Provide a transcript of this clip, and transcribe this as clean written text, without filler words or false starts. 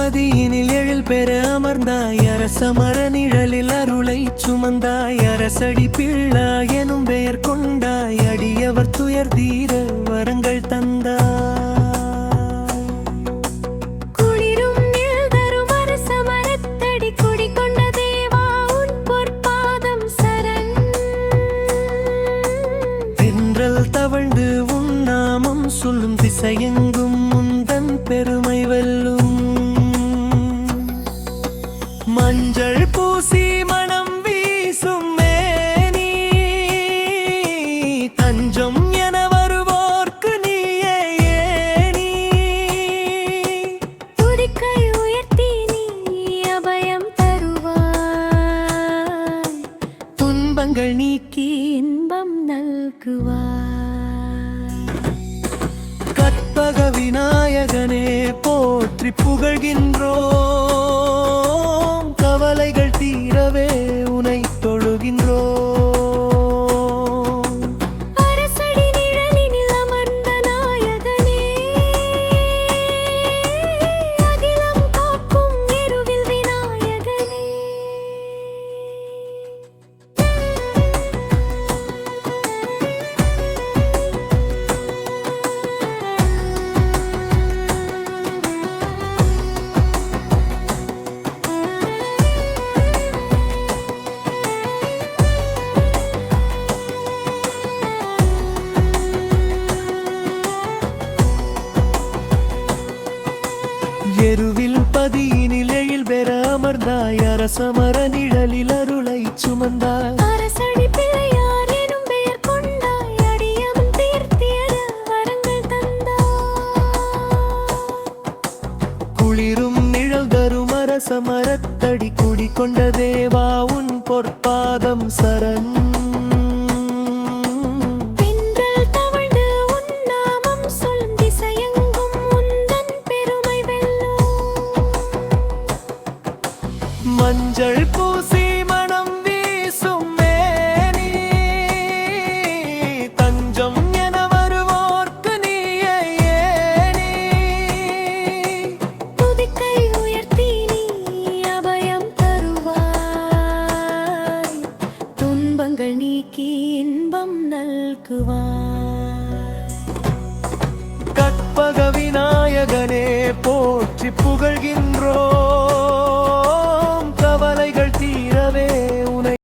பதியினில் எழில் பெற அமர்ந்தாய். அரசமர நிழலில் அருளை சுமந்தாய். அரசடி பிள்ளா எனும் பெயர் கொண்டாய். அடியவர் துயர் தீர வரங்கள் தந்தாய். தவழ்ந்து உன் நாமம் சொல்லும் திசையெங்கும் முந்தன் பெருமை வெல்லும். மஞ்சள் பூசி மனம் வீசும் மேனி தஞ்சம் என வருவோர்க்கு நீயே ஏனி. துதிக்கை உயர்த்தி நீ அபயம் தருவாய். துன்பங்கள் நீக்கி இன்பம் நல்குவாய். கற்பக விநாயகனே போற்றி புகழ்கின்றோம். கவலைகள் தீரவே உனை தொழுகின்றோம். அரசடி நிழலினில் அமர்ந்த நாயகனே, அகிலம் காக்கும் எருவில் விநாயகனே. எருவில் பதியினில் எழில் பெற அமர்ந்தாய். அரசமர நிழலில் அருளை சுமந்தாய். அரசடி பிள்ளையார் எனும் பெயர் கொண்டாய். அடியவன் தீர்த்திட வரங்கள் தந்தாய். குளிரும் நிழல் தரும் அரச மரத்தடி குடிகொண்ட தேவா உன் பொற்பாதம் சரண். மஞ்சள் பூசி மனம் வீசும் மேனி தஞ்சம் என வருவோர்க்கு நீயே ஏனி. துதிக்கை உயர்த்தி நீ அபயம் தருவாய். துன்பங்கள் நீக்கி இன்பம் நல்குவாய். கற்பக விநாயகனே போற்றி புகழ்கின்றோம்.